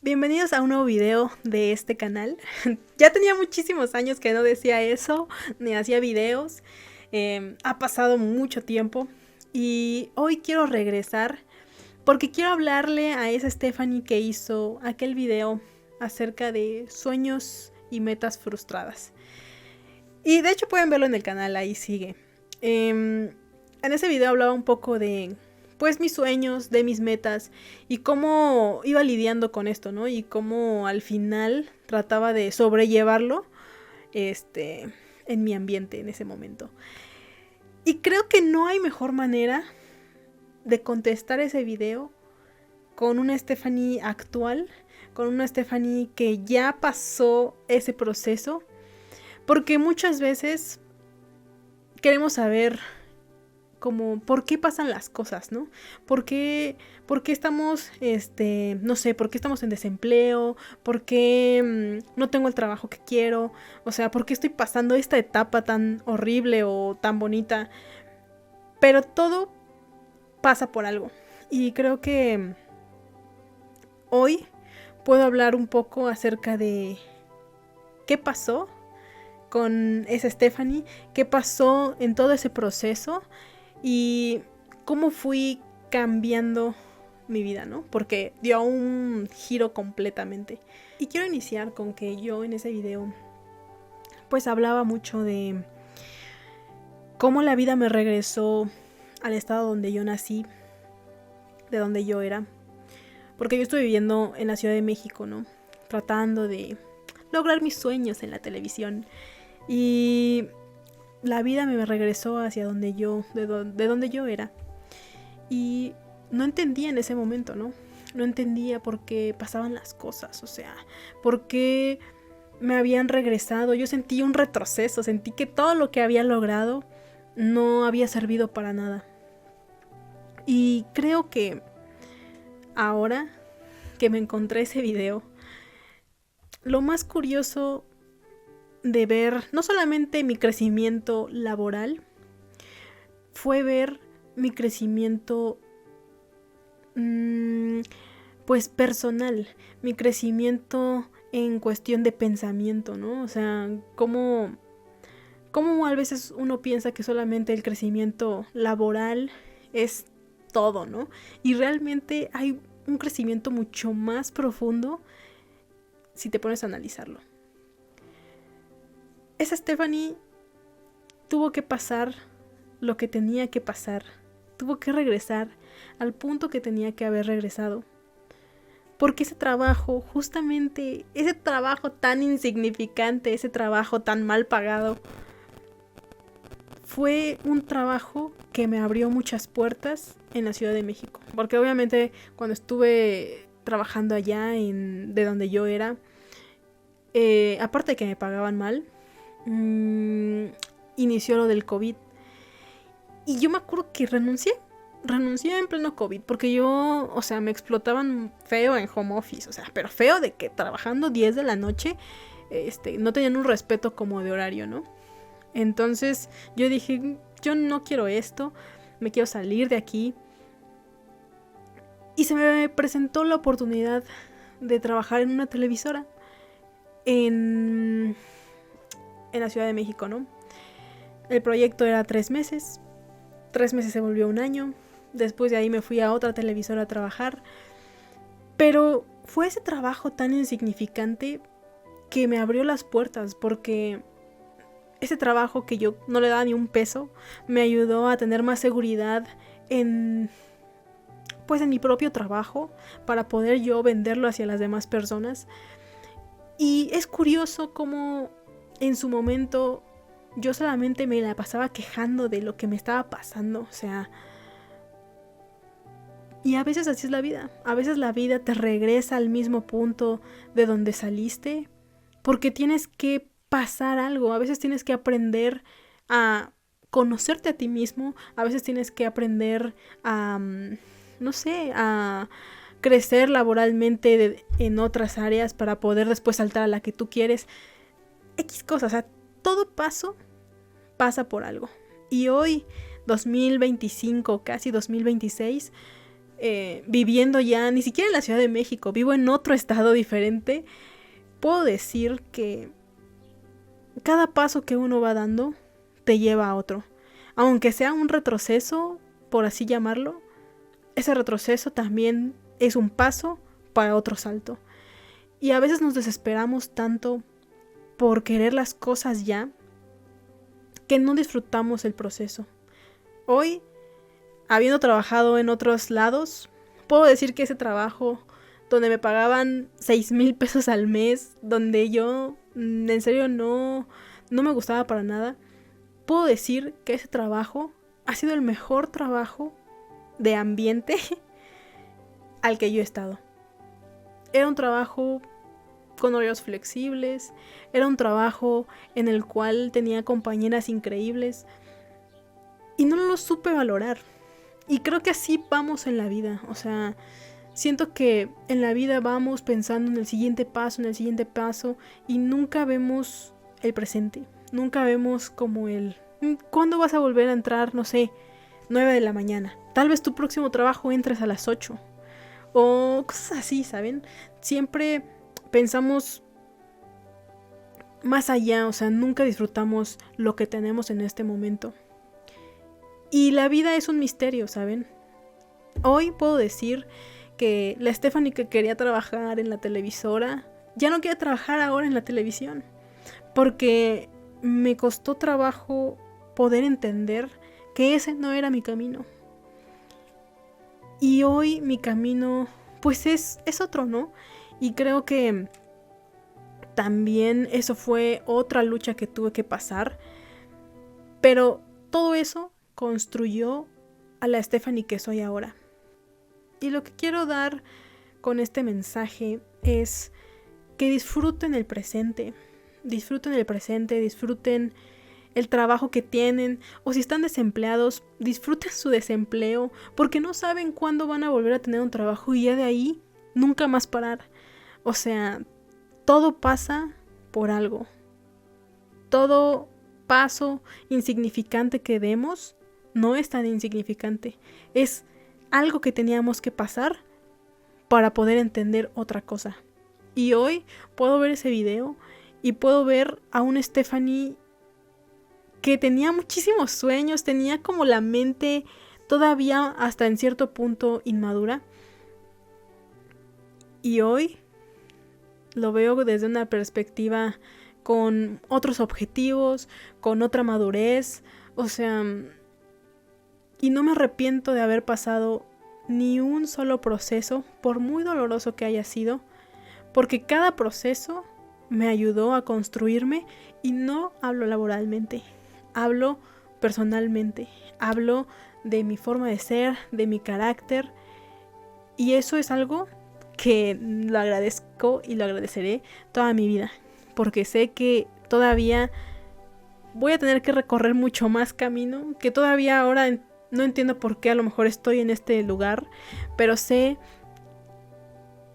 Bienvenidos a un nuevo video de este canal. Ya tenía muchísimos años que no decía eso, ni hacía videos. Ha pasado mucho tiempo y hoy quiero regresar porque quiero hablarle a esa Stephanie que hizo aquel video acerca de sueños y metas frustradas. Y de hecho pueden verlo en el canal, ahí sigue. En ese video hablaba un poco de pues mis sueños, de mis metas y cómo iba lidiando con esto, ¿no? Y cómo al final trataba de sobrellevarlo en mi ambiente en ese momento. Y creo que no hay mejor manera de contestar ese video con una Stephanie actual, con una Stephanie que ya pasó ese proceso, porque muchas veces queremos saber como por qué pasan las cosas, ¿no? ¿Por qué estamos, no sé, por qué estamos en desempleo? ¿Por qué no tengo el trabajo que quiero? O sea, ¿por qué estoy pasando esta etapa tan horrible o tan bonita? Pero todo pasa por algo. Y creo que hoy puedo hablar un poco acerca de qué pasó con esa Stephanie, qué pasó en todo ese proceso y cómo fui cambiando mi vida, ¿no? Porque dio un giro completamente. Y quiero iniciar con que yo en ese video pues hablaba mucho de cómo la vida me regresó al estado donde yo nací, de donde yo era. Porque yo estoy viviendo en la Ciudad de México, ¿no? Tratando de lograr mis sueños en la televisión. Y la vida me regresó hacia donde yo, de donde yo era. Y no entendía en ese momento, ¿no? No entendía por qué pasaban las cosas, o sea, por qué me habían regresado. Yo sentí un retroceso, sentí que todo lo que había logrado no había servido para nada. Y creo que ahora que me encontré ese video, lo más curioso de ver no solamente mi crecimiento laboral, fue ver mi crecimiento pues personal, mi crecimiento en cuestión de pensamiento, ¿no? O sea, cómo a veces uno piensa que solamente el crecimiento laboral es todo, ¿no? Y realmente hay un crecimiento mucho más profundo si te pones a analizarlo. Esa Stephanie tuvo que pasar lo que tenía que pasar. Tuvo que regresar al punto que tenía que haber regresado. Porque ese trabajo, justamente ese trabajo tan insignificante, ese trabajo tan mal pagado, fue un trabajo que me abrió muchas puertas en la Ciudad de México. Porque obviamente cuando estuve trabajando allá de donde yo era, aparte de que me pagaban mal, inició lo del COVID. Y yo me acuerdo que renuncié en pleno COVID, porque yo, o sea, me explotaban feo en home office, o sea, pero feo de que trabajando 10 de la noche, no tenían un respeto como de horario, ¿no? Entonces yo dije, yo no quiero esto, me quiero salir de aquí. Y se me presentó la oportunidad de trabajar en una televisora en la Ciudad de México, ¿no? El proyecto era 3 meses. 3 meses se volvió un año. Después de ahí me fui a otra televisora a trabajar. Pero fue ese trabajo tan insignificante que me abrió las puertas, porque ese trabajo que yo no le daba ni un peso me ayudó a tener más seguridad en mi propio trabajo, para poder yo venderlo hacia las demás personas. Y es curioso cómo en su momento yo solamente me la pasaba quejando de lo que me estaba pasando, o sea, y a veces así es la vida. A veces la vida te regresa al mismo punto de donde saliste, porque tienes que pasar algo. A veces tienes que aprender a conocerte a ti mismo. A veces tienes que aprender a, no sé, a crecer laboralmente en otras áreas para poder después saltar a la que tú quieres. X cosas, o sea, todo paso pasa por algo. Y hoy, 2025, casi 2026, viviendo ya, ni siquiera en la Ciudad de México, vivo en otro estado diferente, puedo decir que cada paso que uno va dando te lleva a otro. Aunque sea un retroceso, por así llamarlo, ese retroceso también es un paso para otro salto. Y a veces nos desesperamos tanto por querer las cosas ya, que no disfrutamos el proceso. Hoy, habiendo trabajado en otros lados, puedo decir que ese trabajo donde me pagaban 6,000 pesos al mes, donde yo en serio no me gustaba para nada, puedo decir que ese trabajo ha sido el mejor trabajo de ambiente al que yo he estado. Era un trabajo con horarios flexibles, era un trabajo en el cual tenía compañeras increíbles y no lo supe valorar. Y creo que así vamos en la vida, o sea, siento que en la vida vamos pensando en el siguiente paso y nunca vemos el presente, nunca vemos como ¿cuándo vas a volver a entrar? No sé, 9 de la mañana. Tal vez tu próximo trabajo entres a las 8 o cosas así, ¿saben? Siempre pensamos más allá, o sea, nunca disfrutamos lo que tenemos en este momento. Y la vida es un misterio, ¿saben? Hoy puedo decir que la Stephanie que quería trabajar en la televisora ya no quiere trabajar ahora en la televisión, porque me costó trabajo poder entender que ese no era mi camino. Y hoy mi camino pues es otro, ¿no? Y creo que también eso fue otra lucha que tuve que pasar. Pero todo eso construyó a la Stephanie que soy ahora. Y lo que quiero dar con este mensaje es que disfruten el presente. Disfruten el trabajo que tienen, o si están desempleados, disfruten su desempleo, porque no saben cuándo van a volver a tener un trabajo y ya de ahí nunca más parar. O sea, todo pasa por algo. Todo paso insignificante que demos no es tan insignificante. Es algo que teníamos que pasar para poder entender otra cosa. Y hoy puedo ver ese video y puedo ver a una Stephanie que tenía muchísimos sueños, tenía como la mente todavía hasta en cierto punto inmadura. Y hoy lo veo desde una perspectiva con otros objetivos, con otra madurez, o sea, y no me arrepiento de haber pasado ni un solo proceso, por muy doloroso que haya sido, porque cada proceso me ayudó a construirme, y no hablo laboralmente, hablo personalmente, hablo de mi forma de ser, de mi carácter, y eso es algo que lo agradezco y lo agradeceré toda mi vida, porque sé que todavía voy a tener que recorrer mucho más camino, que todavía ahora no entiendo por qué a lo mejor estoy en este lugar, pero sé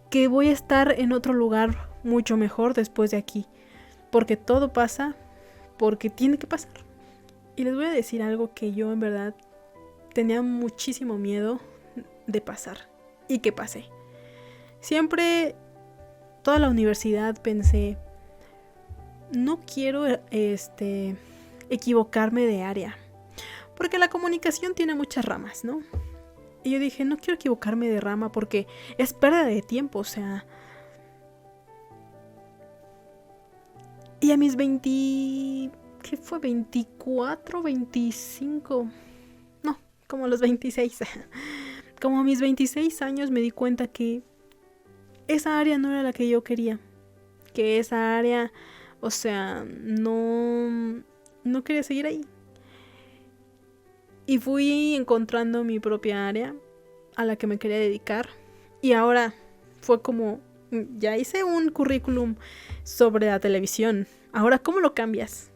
que voy a estar en otro lugar mucho mejor después de aquí, porque todo pasa porque tiene que pasar. Y les voy a decir algo que yo en verdad tenía muchísimo miedo de pasar y que pasé. Siempre, toda la universidad pensé, no quiero equivocarme de área, porque la comunicación tiene muchas ramas, ¿no? Y yo dije, no quiero equivocarme de rama porque es pérdida de tiempo, o sea. Y a mis 20, ¿qué fue? 24, 25, no, como a los 26. Como a mis 26 años me di cuenta que esa área no era la que yo quería. Que esa área, o sea, no quería seguir ahí. Y fui encontrando mi propia área a la que me quería dedicar. Y ahora fue como, ya hice un currículum sobre la televisión. Ahora, ¿cómo lo cambias?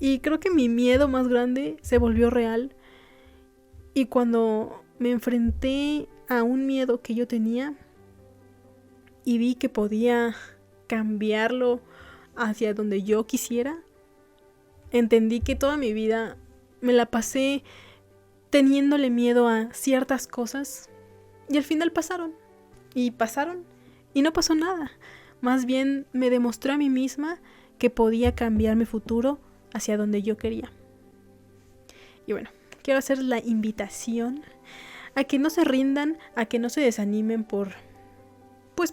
Y creo que mi miedo más grande se volvió real. Y cuando me enfrenté a un miedo que yo tenía y vi que podía cambiarlo hacia donde yo quisiera, entendí que toda mi vida me la pasé teniéndole miedo a ciertas cosas y al final pasaron y no pasó nada. Más bien me demostré a mí misma que podía cambiar mi futuro hacia donde yo quería. Y bueno, quiero hacer la invitación a que no se rindan, a que no se desanimen por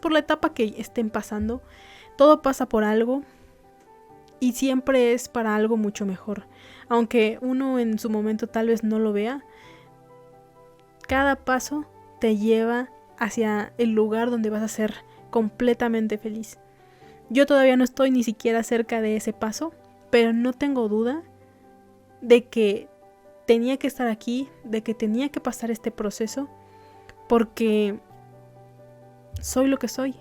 la etapa que estén pasando. Todo pasa por algo y siempre es para algo mucho mejor. Aunque uno en su momento tal vez no lo vea, cada paso te lleva hacia el lugar donde vas a ser completamente feliz. Yo todavía no estoy ni siquiera cerca de ese paso, pero no tengo duda de que tenía que estar aquí, de que tenía que pasar este proceso, porque soy lo que soy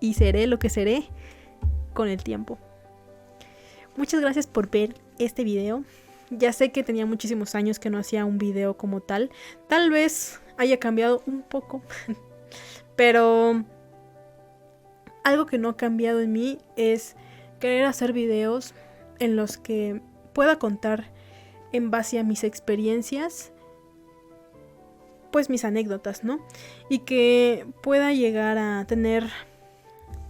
y seré lo que seré con el tiempo. Muchas gracias por ver este video. Ya sé que tenía muchísimos años que no hacía un video como tal. Tal vez haya cambiado un poco, pero algo que no ha cambiado en mí es querer hacer videos en los que pueda contar en base a mis experiencias, pues mis anécdotas, ¿no? Y que pueda llegar a tener,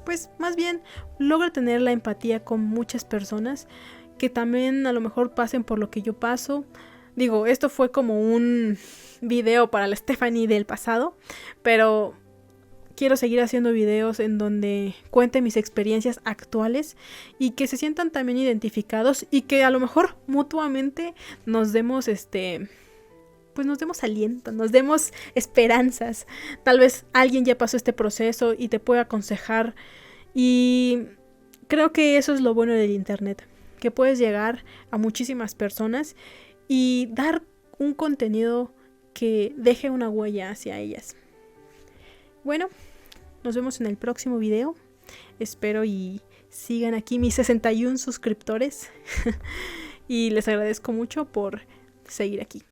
pues más bien logre tener la empatía con muchas personas que también a lo mejor pasen por lo que yo paso. Digo, esto fue como un video para la Stephanie del pasado, pero quiero seguir haciendo videos en donde cuente mis experiencias actuales y que se sientan también identificados y que a lo mejor mutuamente nos demos pues nos demos aliento, nos demos esperanzas. Tal vez alguien ya pasó este proceso y te puede aconsejar, y creo que eso es lo bueno del internet, que puedes llegar a muchísimas personas y dar un contenido que deje una huella hacia ellas. Bueno, nos vemos en el próximo video. Espero y sigan aquí mis 61 suscriptores y les agradezco mucho por seguir aquí.